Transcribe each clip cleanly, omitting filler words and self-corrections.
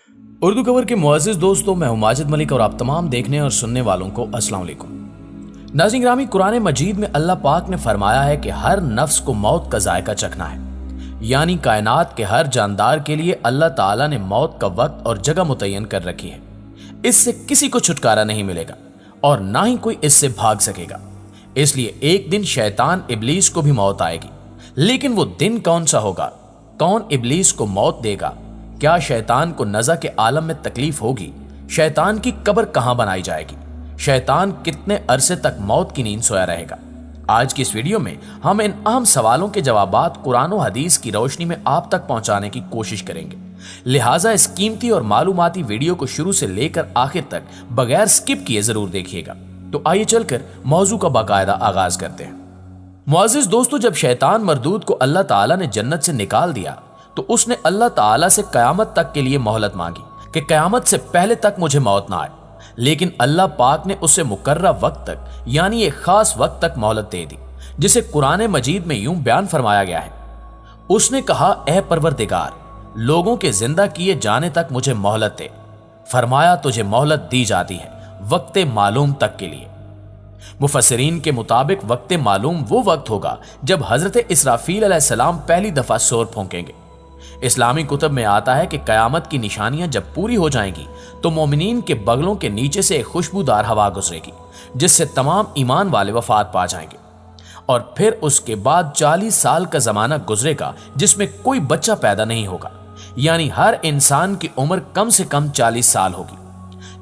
Urdu cover के मुअज़्ज़िज़ दोस्तों, मैं हूं माजिद मलिक और आप तमाम देखने और सुनने वालों को अस्सलाम वालेकुम। नाज़रीन ग्रामी, कुरान मजीद में अल्लाह पाक ने फरमाया है कि हर नफ्स को मौत का जायका चखना है। यानी कायनात के हर जानदार के लिए अल्लाह ताला ने मौत का वक्त और जगह मुतय्यन कर रखी है। इससे किसी को छुटकारा नहीं मिलेगा और ना ही कोई इससे भाग सकेगा। इसलिए एक दिन शैतान इब्लीस को भी मौत आएगी, लेकिन वो दिन कौन सा होगा? कौन इब्लीस को मौत देगा? क्या शैतान को नज़ा के आलम में तकलीफ होगी? शैतान की कब्र कहां बनाई जाएगी? शैतान कितने अरसे तक मौत की नींद सोया रहेगा? आज की इस वीडियो में हम इन अहम सवालों के जवाबात कुरान और हदीस की रोशनी में आप तक पहुंचाने की कोशिश करेंगे। लिहाजा इस कीमती और मालूमाती वीडियो को शुरू से लेकर आखिर तक बगैर स्किप किए जरूर देखिएगा। तो आइए चलकर मौजू का बाकायदा आगाज करते हैं। मुअज़्ज़िज़ दोस्तों, जब शैतान मरदूद को अल्लाह ताला ने जन्नत से निकाल दिया तो उसने अल्लाह ताला से कयामत तक के लिए मोहलत मांगी कि कयामत से पहले तक मुझे मौत ना आए। लेकिन अल्लाह पाक ने उसे मुकर्रर वक्त तक यानी एक खास वक्त तक मोहलत दे दी, जिसे कुरान मजीद में यूं बयान फरमाया गया है। उसने कहा, ए परवरदिगार, लोगों के जिंदा किए जाने तक मुझे मोहलत दे। फरमाया, तुझे मोहलत दी जाती है वक्त मालूम तक के लिए। मुफस्सिरीन के मुताबिक वक्त मालूम वो वक्त होगा जब हजरत इसराफील अलैहिस्सलाम पहली दफा सोर फूंकेंगे। इस्लामी कुतब में आता है कि कयामत की निशानियां जब पूरी हो जाएंगी तो मोमिनीन के बगलों के नीचे से एक खुशबूदार हवा गुजरेगी, जिससे तमाम ईमान वाले वफात पा जाएंगे। और फिर उसके बाद 40 साल का जमाना गुजरेगा जिसमें कोई बच्चा पैदा नहीं होगा, यानी हर इंसान की उम्र कम से कम 40 साल होगी।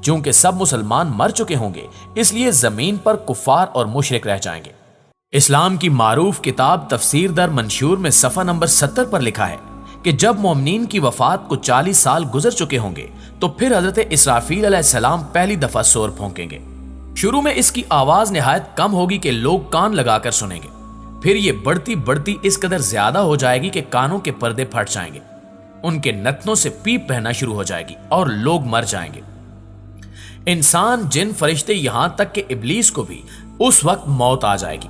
चूंकि सब मुसलमान मर चुके होंगे, इसलिए जमीन पर कुफार और मुशरिक रह जाएंगे। इस्लाम की मारूफ किताब तफसीर दर मंशूर में सफ़ा नंबर 70 पर लिखा है कि जब मोमिनीन की वफात को 40 साल गुजर चुके होंगे तो फिर हजरत इसराफील अलैहिस्सलाम पहली दफा सोर फूंकेंगे। शुरू में इसकी आवाज निहायत कम होगी कि लोग कान लगाकर सुनेंगे। फिर ये बढ़ती बढ़ती इस कदर ज्यादा हो जाएगी कि कानों के पर्दे फट जाएंगे, उनके नथनों से पीप बहना शुरू हो जाएगी और लोग मर जाएंगे। इंसान, जिन, फरिश्ते, यहां तक कि इब्लीस को भी उस वक्त मौत आ जाएगी।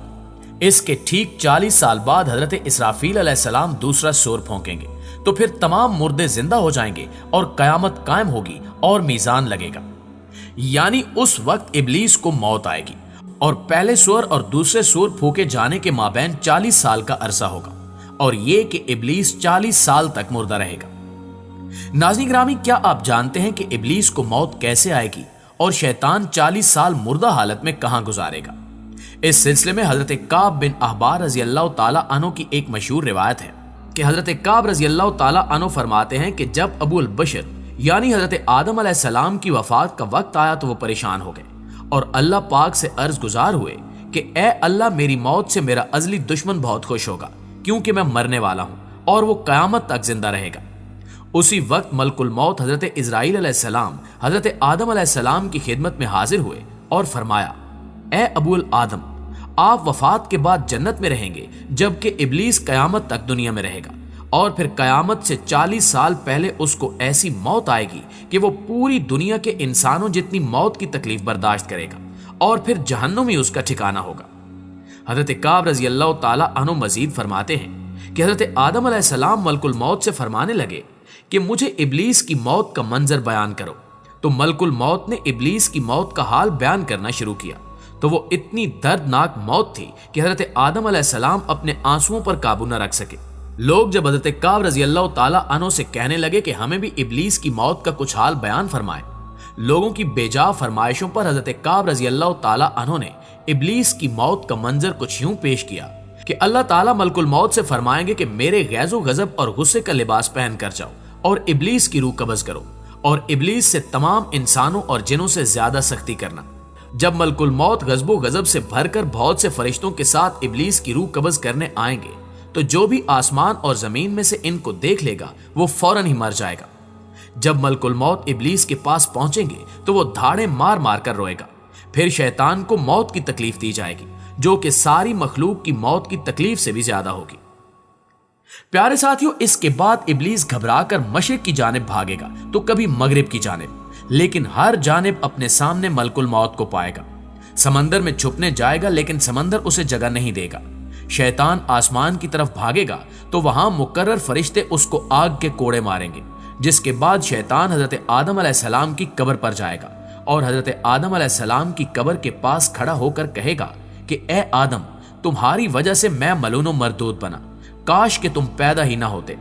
इसके ठीक 40 साल बाद हजरत इसराफील अलैहिस्सलाम दूसरा सोर फूंकेंगे तो फिर तमाम मुर्दे जिंदा हो जाएंगे और कयामत कायम होगी और मीजान लगेगा। यानी उस वक्त इब्लीस को मौत आएगी और पहले सोर और दूसरे सोर फूके जाने के माबैन 40 साल का अरसा होगा, और ये कि इब्लीस 40 साल तक मुर्दा रहेगा। नाज़रीन ग्रामी, क्या आप जानते हैं कि इब्लीस को मौत कैसे आएगी और शैतान 40 साल मुर्दा हालत में कहां गुजारेगा? इस सिलसिले में हजरत काब बिन अहबार रज़ी अल्लाह ताला अन्हु की एक मशहूर रिवायत है कि हजरत काब रज़ी अल्लाह ताला अन्हु फरमाते हैं कि जब अबुल बशर यानी हजरत आदम अलैहिस्सलाम की वफात का वक्त आया तो वो परेशान हो गए और अल्लाह पाक से अर्ज गुजार हुए कि ए अल्लाह, मेरी मौत से मेरा अजली दुश्मन बहुत खुश होगा, क्योंकि मैं मरने वाला हूं और वो कयामत तक जिंदा रहेगा। उसी वक्त मलकुल मौत हजरत इजराइल अलैहिस्सलाम हजरत आदम अलैहिस्सलाम की खिदमत में हाजिर हुए और फरमाया, ए अबुल आदम, आप वफात के बाद जन्नत में रहेंगे, जबकि इब्लीस कयामत तक दुनिया में रहेगा। और फिर कयामत से 40 साल पहले उसको ऐसी मौत आएगी कि वो पूरी दुनिया के इंसानों जितनी मौत की तकलीफ बर्दाश्त करेगा, और फिर जहन्नुम ही उसका ठिकाना होगा। हजरत काब रज़ी अल्लाह ताला अन्हु मजीद फरमाते हैं कि हजरत आदम अलैहिस्सलाम मलकुल मौत से फरमाने लगे कि मुझे इब्लीस की मौत का मंजर बयान करो। तो मलकुल मौत ने इब्लीस की मौत का हाल बयान करना शुरू किया। तो वो इतनी दर्दनाक मौत थी कि हजरत आदम अलैहिस्सलाम अपने आंसुओं पर काबू न रख सके। लोग जब हजरत काब रज़ी अल्लाह ताला अन्हु से कहने लगे कि हमें भी इब्लीस की मौत का कुछ हाल बयान फरमाए, लोगों की बेजा फरमाइशों पर हजरत काब रज़ी अल्लाह ताला अन्हु ने इब्लीस की मौत का मंजर कुछ यूं पेश किया कि अल्लाह ताला मलकुल मौत से फरमाएंगे कि मेरे गैज़ो गजब और गुस्से का लिबास पहन कर जाओ और इब्लीस की रूह कब्ज करो और इब्लीस से तमाम इंसानों और जिनों से ज्यादा सख्ती करना। जब मलकुल मौत गजबो गजब से भरकर बहुत से फरिश्तों के साथ इब्लीस की रूह कब्ज करने आएंगे तो जो भी आसमान और जमीन में से इनको देख लेगा वो फौरन ही मर जाएगा। जब मलकुल मौत इब्लीस के पास पहुंचेंगे तो वो धाड़े मार मार कर रोएगा। फिर शैतान को मौत की तकलीफ दी जाएगी, जो कि सारी मखलूक की मौत की तकलीफ से भी ज्यादा होगी। प्यारे साथियों, इसके बाद इब्लीस घबराकर मशरिक की जानिब भागेगा तो कभी मगरिब की जानिब, लेकिन हर जानिब अपने सामने मलकुल मौत को पाएगा। समंदर में छुपने जाएगा लेकिन समंदर उसे जगह नहीं देगा। शैतान आसमान की तरफ भागेगा तो वहां मुकर्रर फरिश्ते उसको आग के कोड़े मारेंगे, जिसके बाद शैतान हजरत आदम अलैहिस्सलाम की कब्र पर जाएगा और हजरत आदम अलैहिस्सलाम की कब्र के पास खड़ा होकर कहेगा कि ए आदम, तुम्हारी वजह से मैं मलून मरदूद बना, काश कि तुम पैदा ही ना होते।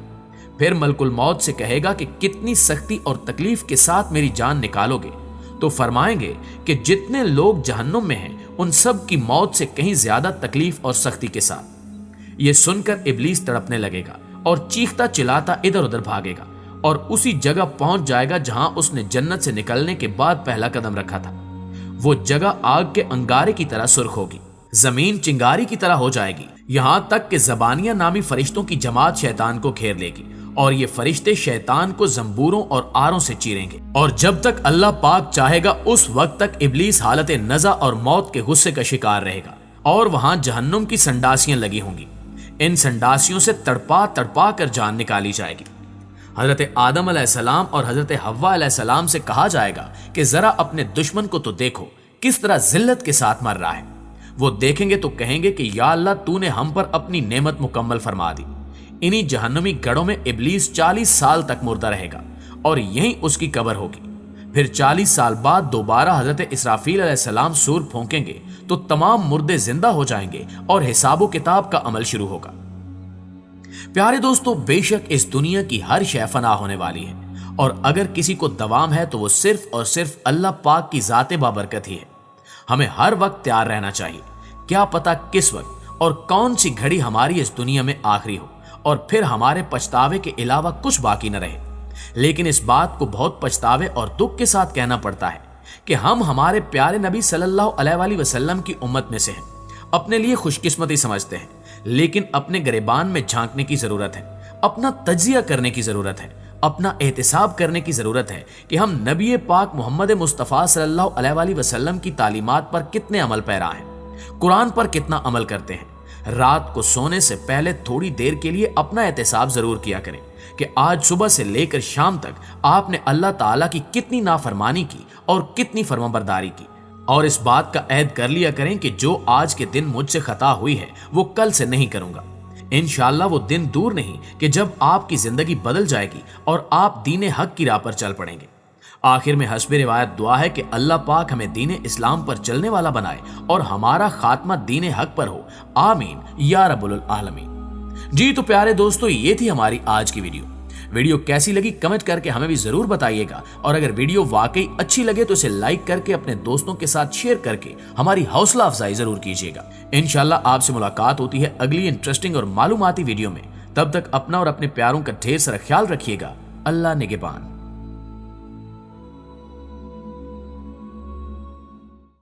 फिर मलकुल मौत से कहेगा कि कितनी सख्ती और तकलीफ के साथ मेरी जान निकालोगे। तो फरमाएंगे कि जितने लोग जहन्नुम में हैं उन सब की मौत से कहीं ज्यादा तकलीफ और सख्ती के साथ। ये सुनकर इब्लीस तड़पने लगेगा और चीखता चिल्लाता इधर उधर भागेगा और उसी जगह पहुंच जाएगा जहां उसने जन्नत से निकलने के बाद पहला कदम रखा था। वो जगह आग के अंगारे की तरह सुर्ख होगी, जमीन चिंगारी की तरह हो जाएगी, यहां तक कि ज़बानिया नामी फरिश्तों की जमात शैतान को घेर लेगी और ये फरिश्ते शैतान को जंबूरों और आरों से चीरेंगे। और जब तक अल्लाह पाक चाहेगा उस वक्त तक इब्लीस हालत नज़ा और मौत के गुस्से का शिकार रहेगा और वहां जहन्नुम की संडासियां लगी होंगी। इन संडासियों से तड़पा तड़पा कर जान निकाली जाएगी। हजरत आदम अलैहिस्सलाम और हजरत हव्वा अलैहिस्सलाम से कहा जाएगा कि जरा अपने दुश्मन को तो देखो किस तरह जिल्लत के साथ मर रहा है। वो देखेंगे तो कहेंगे कि या अल्लाह, तूने हम पर अपनी नेमत मुकम्मल फरमा दी। इन्हीं जहन्नमी गढ़ों में इब्लीस 40 साल तक मुर्दा रहेगा और यहीं उसकी कब्र होगी। फिर 40 साल बाद दोबारा हजरत इसराफील अलैहिस्सलाम सूर फूंकेंगे तो तमाम मुर्दे जिंदा हो जाएंगे और हिसाबो किताब का अमल शुरू होगा। प्यारे दोस्तों, बेशक इस दुनिया की हर शय फना होने वाली है और अगर किसी को दवाम है तो वो सिर्फ और सिर्फ अल्लाह पाक की ज़ाते बाबरकत ही है। हमें हर वक्त तैयार रहना चाहिए, क्या पता किस वक्त और कौन सी घड़ी हमारी इस दुनिया में आखिरी हो और फिर हमारे पछतावे के अलावा कुछ बाकी न रहे। लेकिन इस बात को बहुत पछतावे और दुख के साथ कहना पड़ता है कि हम हमारे प्यारे नबी सल्लल्लाहु अलैहि वसल्लम की उम्मत में से हैं। अपने लिए खुशकिस्मती समझते हैं, लेकिन अपने गिरेबान में झांकने की जरूरत है, अपना तज्जिया करने की जरूरत है, अपना एहतिसाब करने की जरूरत है कि हम नबी पाक मोहम्मद मुस्तफ़ा सल्लल्लाहु अलैहि वसल्लम की तालीमात पर कितने अमल पैरा हैं, कुरान पर कितना अमल करते हैं। रात को सोने से पहले थोड़ी देर के लिए अपना एहतिसाब जरूर किया करें कि आज सुबह से लेकर शाम तक आपने अल्लाह ताला की कितनी नाफरमानी की और कितनी फरमाबरदारी की। और इस बात का ऐद कर लिया करें कि जो आज के दिन मुझसे खता हुई है वो कल से नहीं करूंगा। इंशाअल्लाह वो दिन दूर नहीं कि जब आपकी जिंदगी बदल जाएगी और आप दीने हक की राह पर चल पड़ेंगे। आखिर में हस्बे रिवायत दुआ है कि अल्लाह पाक हमें दीने इस्लाम पर चलने वाला बनाए और हमारा खात्मा दीने हक पर हो, आमीन या रब्बुल आलमीन। जी तो प्यारे दोस्तों, ये थी हमारी आज की वीडियो कैसी लगी कमेंट करके हमें भी जरूर बताइएगा और अगर वीडियो वाकई अच्छी लगे तो इसे लाइक करके अपने दोस्तों के साथ शेयर करके हमारी हौसला अफजाई जरूर कीजिएगा। इंशाल्लाह आपसे मुलाकात होती है अगली इंटरेस्टिंग और मालूमाती वीडियो में। तब तक अपना और अपने प्यारों का ढेर सारा ख्याल रखिएगा। अल्लाह निगहबान।